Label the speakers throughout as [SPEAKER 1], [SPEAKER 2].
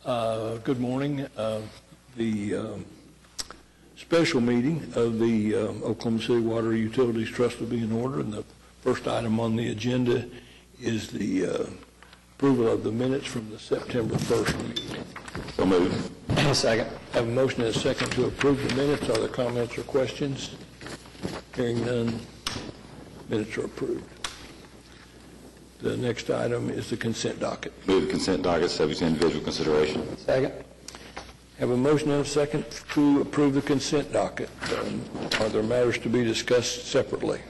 [SPEAKER 1] Good morning. The special meeting of the Oklahoma City Water Utilities Trust will be in order, and the first item on the agenda is the approval of the minutes from the September 1st meeting.
[SPEAKER 2] So moved.
[SPEAKER 3] Second.
[SPEAKER 1] Have a motion and a second to approve the minutes. Are there comments or questions? Hearing none, minutes are approved. The next item is the consent docket.
[SPEAKER 2] Move the consent docket subject to individual consideration.
[SPEAKER 3] Second.
[SPEAKER 1] Have a motion and a second to approve the consent docket. Are there matters to be discussed separately?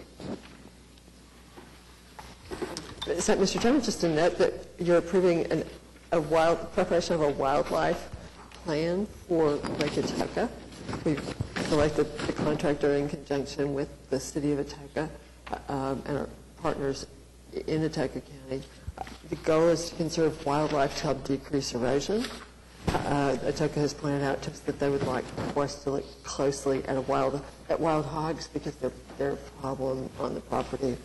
[SPEAKER 4] So, Mr. Chairman, just to note that you're approving preparation of a wildlife plan for Lake Atoka. We've selected the contractor in conjunction with the City of Atoka and our partners in Atoka County. The goal is to conserve wildlife to help decrease erosion. Atoka has pointed out to us that they would like for us to look closely at wild hogs because they're a problem on the property.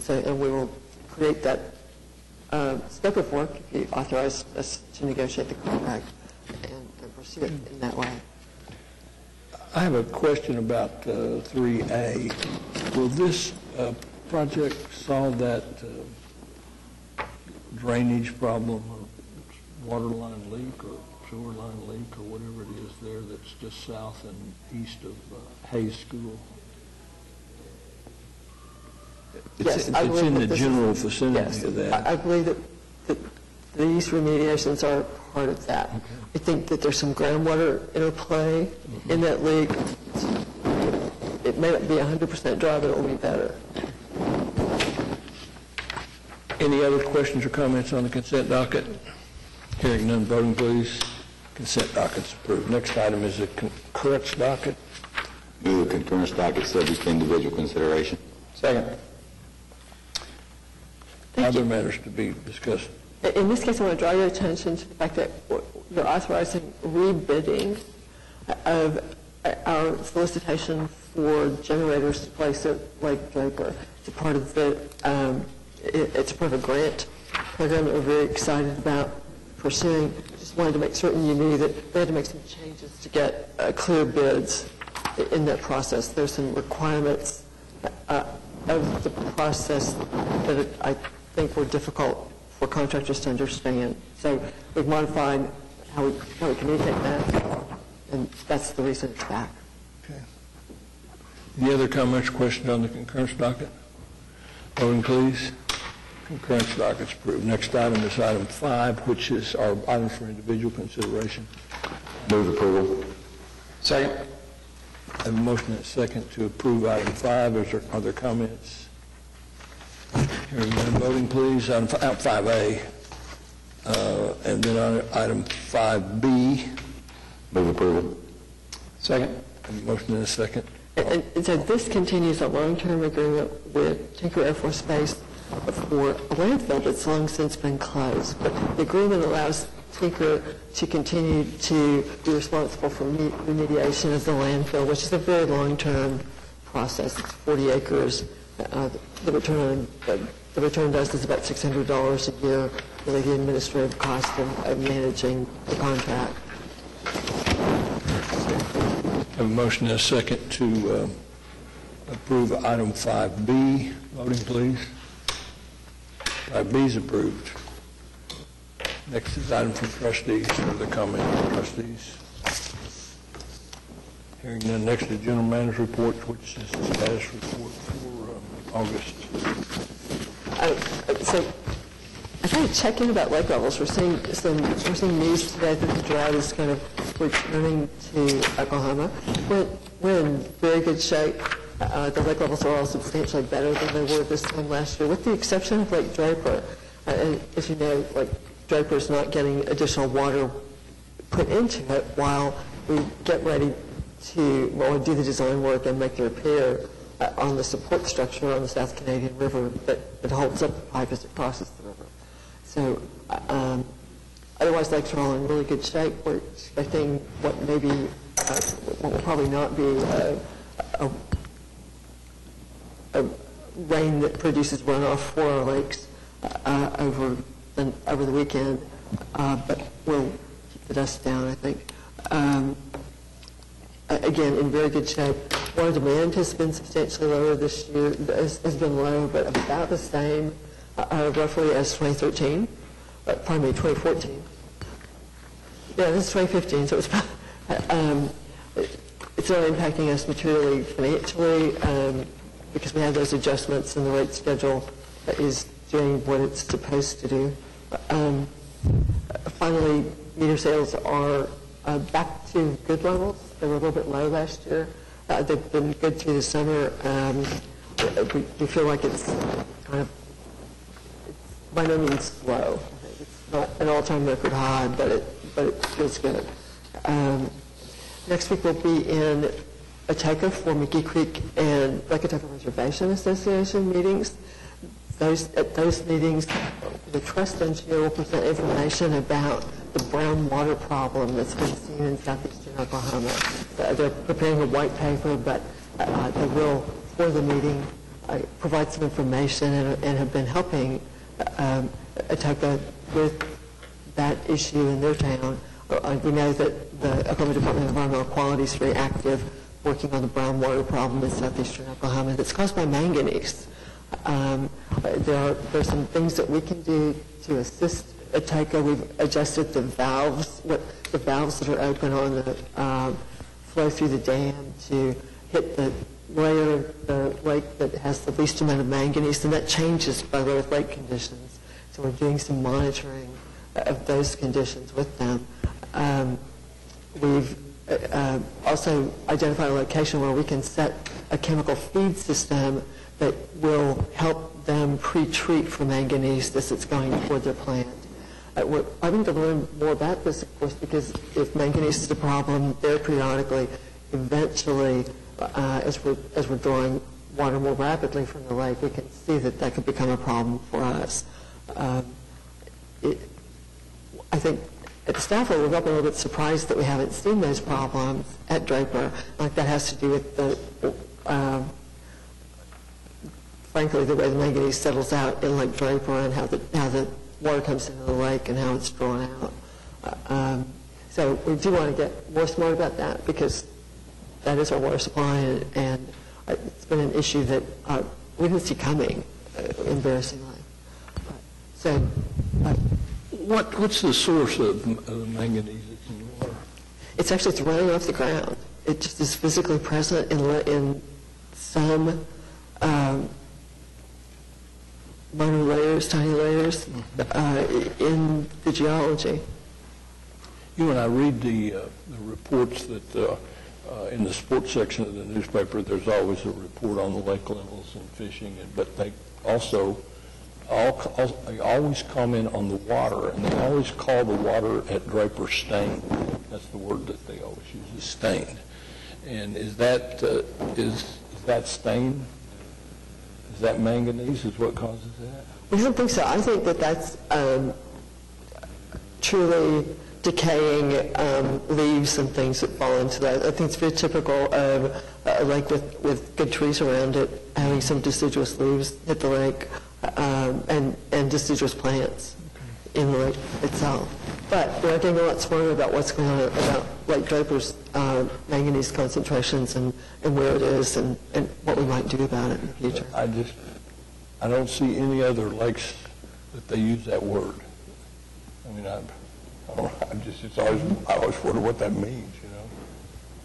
[SPEAKER 4] So, and we will create that scope of work if you authorize us to negotiate the contract and pursue it in that way.
[SPEAKER 1] I have a question about 3A. Will this project solve that drainage problem or water line leak or sewer line leak or whatever it is there that's just south and east of Hayes School?
[SPEAKER 4] Yes,
[SPEAKER 1] it's in the general vicinity of that.
[SPEAKER 4] I believe that these remediations are part of that.
[SPEAKER 1] Okay.
[SPEAKER 4] I think that there's some groundwater interplay in that leak. It may not be 100% dry, but it will be better.
[SPEAKER 1] Any other questions or comments on the consent docket? Hearing none, voting please. Consent docket's approved. Next item is the concurrence docket.
[SPEAKER 2] Move the concurrence docket subject to individual consideration.
[SPEAKER 3] Second.
[SPEAKER 1] Other matters to be discussed.
[SPEAKER 4] In this case, I want to draw your attention to the fact that you're authorizing rebidding of our solicitation for generators to place at Lake Draper. It's a part of a grant program that we're very excited about pursuing. Just wanted to make certain you knew that we had to make some changes to get clear bids in that process. There's some requirements of the process that I think were difficult for contractors to understand. So we've modified how we communicate that, and that's the reason it's back.
[SPEAKER 1] Okay. Any other comments or questions on the concurrence docket? Voting please. Concurrence docket's approved. Next item is item 5, which is our item for individual consideration.
[SPEAKER 2] Move approval.
[SPEAKER 3] Second.
[SPEAKER 1] I have a motion and a second to approve item 5. Are there comments? Hearing none, voting please. Item 5A. And then on item 5B.
[SPEAKER 2] Move approval.
[SPEAKER 3] Second.
[SPEAKER 1] I have a motion and a second.
[SPEAKER 4] And so this continues a long-term agreement with Tinker Air Force Base for a landfill that's long since been closed. But the agreement allows Tinker to continue to be responsible for remediation of the landfill, which is a very long-term process. It's 40 acres. The return to us is about $600 a year, really the administrative cost of managing the contract.
[SPEAKER 1] I have a motion and a second to approve item 5B. Voting please. 5B is approved. Next is item from trustees. Further comment from trustees? Hearing none. Next is general manager's report, which is the status report for August.
[SPEAKER 4] So I tried to check in about lake levels. We're seeing news today that the drought is kind of returning to Oklahoma. We're in very good shape. The lake levels are all substantially better than they were this time last year, with the exception of Lake Draper. And as you know, Lake Draper is not getting additional water put into it while we get ready to do the design work and make the repair on the support structure on the South Canadian River that holds up the pipe as it crosses the river. So otherwise, lakes are all in really good shape. We're expecting what will probably not be a rain that produces runoff for our lakes over the weekend. but we'll keep the dust down, I think. Again, in very good shape. Water demand has been substantially lower this year, has been low, but about the same, roughly as 2013, pardon me, 2014. Yeah, this is 2015, so it's it's not impacting us materially financially because we have those adjustments and the rate schedule is doing what it's supposed to do. Finally, meter sales are back to good levels. They were a little bit low last year. They've been good through the summer. We feel like it's kind of, it's by no means slow. It's not an all-time record high, but it feels good. Next week we'll be in Ateka for Mickey Creek and Lake Ateka Reservation Association meetings. At those meetings, the trust engineer will present information about the brown water problem that's been seen in southeastern Oklahoma. They're preparing a white paper, but they will, for the meeting, provide some information and have been helping Ateka with that issue in their town. We know that the Oklahoma Department of Environmental Quality is very active working on the brown water problem in southeastern Oklahoma that's caused by manganese. There are some things that we can do to assist Ateka. We've adjusted the valves, the valves that are open on the flow through the dam to hit the layer of the lake that has the least amount of manganese, and that changes by way of lake conditions. So we're doing some monitoring of those conditions with them. We've also identified a location where we can set a chemical feed system that will help them pre-treat for manganese as it's going toward their plant. We're having to learn more about this, of course, because if manganese is a problem there periodically, eventually, as we're drawing water more rapidly from the lake, we can see that could become a problem for us. I think at the staff level, we've all been a little bit surprised that we haven't seen those problems at Draper. Like that has to do with the, frankly, the way the manganese settles out in Lake Draper and how the water comes into the lake and how it's drawn out. So we do want to get more smart about that because that is our water supply, and it's been an issue that we didn't see coming, embarrassingly. So.
[SPEAKER 1] What's the source of the manganese that's in the water?
[SPEAKER 4] It's running off the ground. It just is physically present in some minor layers, tiny layers, in the geology.
[SPEAKER 1] You and I read the reports that in the sports section of the newspaper, there's always a report on the lake levels and fishing, but they also always comment on the water, and they always call the water at Draper stained. That's the word that they always use, is stained. And is that stained? Is that manganese is what causes that?
[SPEAKER 4] I don't think so. I think that's truly decaying leaves and things that fall into that. I think it's very typical of a lake with good trees around it, having some deciduous leaves hit the lake. And deciduous plants in the lake itself. But we're getting a lot smarter about what's going on about Lake Draper's manganese concentrations and where it is and what we might do about it in the future.
[SPEAKER 1] I don't see any other lakes that they use that word. I mean, I always wonder what that means, you know.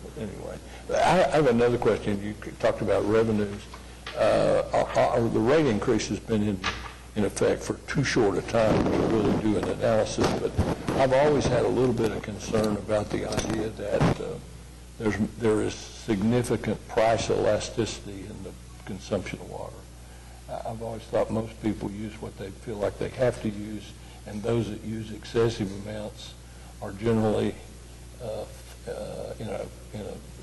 [SPEAKER 1] But anyway, I have another question. You talked about revenues. The rate increase has been in effect for too short a time to really do an analysis, but I've always had a little bit of concern about the idea that there is significant price elasticity in the consumption of water. I've always thought most people use what they feel like they have to use, and those that use excessive amounts are generally in an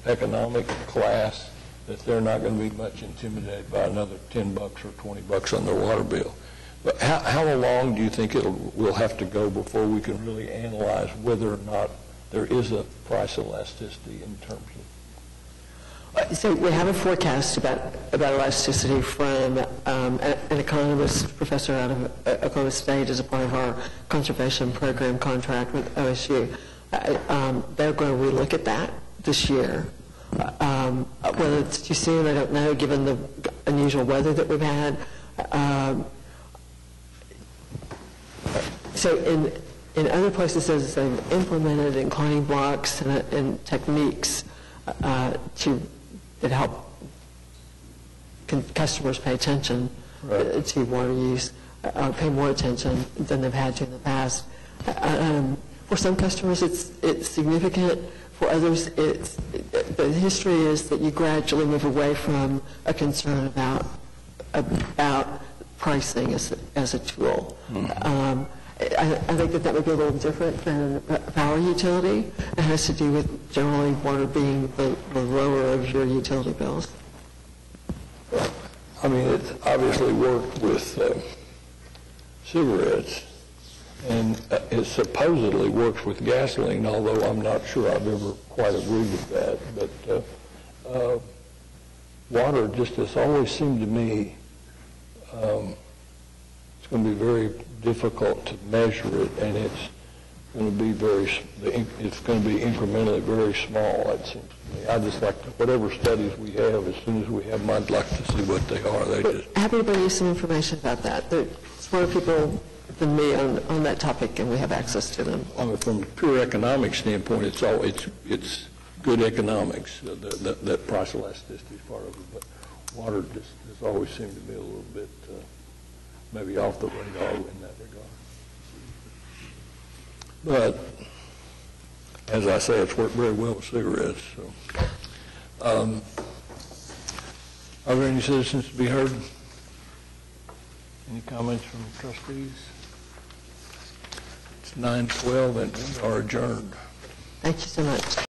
[SPEAKER 1] economic class that they're not going to be much intimidated by another $10 or $20 on their water bill. But how long do you think we'll have to go before we can really analyze whether or not there is a price elasticity in terms
[SPEAKER 4] So we have a forecast about elasticity from an economist professor out of Oklahoma State as a part of our conservation program contract with OSU. They're going to relook at that this year. Whether it's too soon, I don't know, given the unusual weather that we've had. So in other places, they've implemented inclining blocks and techniques that help customers pay attention to water use, pay more attention than they've had to in the past. For some customers, it's significant. For others, the history is that you gradually move away from a concern about pricing as a tool. I think that would be a little different than a power utility. It has to do with generally water being the lower of your utility bills.
[SPEAKER 1] I mean, it's obviously worked with cigarettes, and it supposedly works with gasoline, although I'm not sure I've ever quite agreed with that. But water just has always seemed to me it's going to be very difficult to measure it, and it's going to be incrementally very small, it seems to me. I just like whatever studies we have, as soon as we have them, I'd like to see what they are.
[SPEAKER 4] Happy to bring you some information about that. There's smarter people than me on that topic, and we have access to them.
[SPEAKER 1] I mean, from a pure economic standpoint, it's good economics, that price elasticity is part of it, but water just has always seemed to be a little bit maybe off the radar in that regard. But, as I say, it's worked very well with cigarettes. So, are there any citizens to be heard? Any comments from the trustees? It's 9:12 and we are adjourned.
[SPEAKER 4] Thank you so much.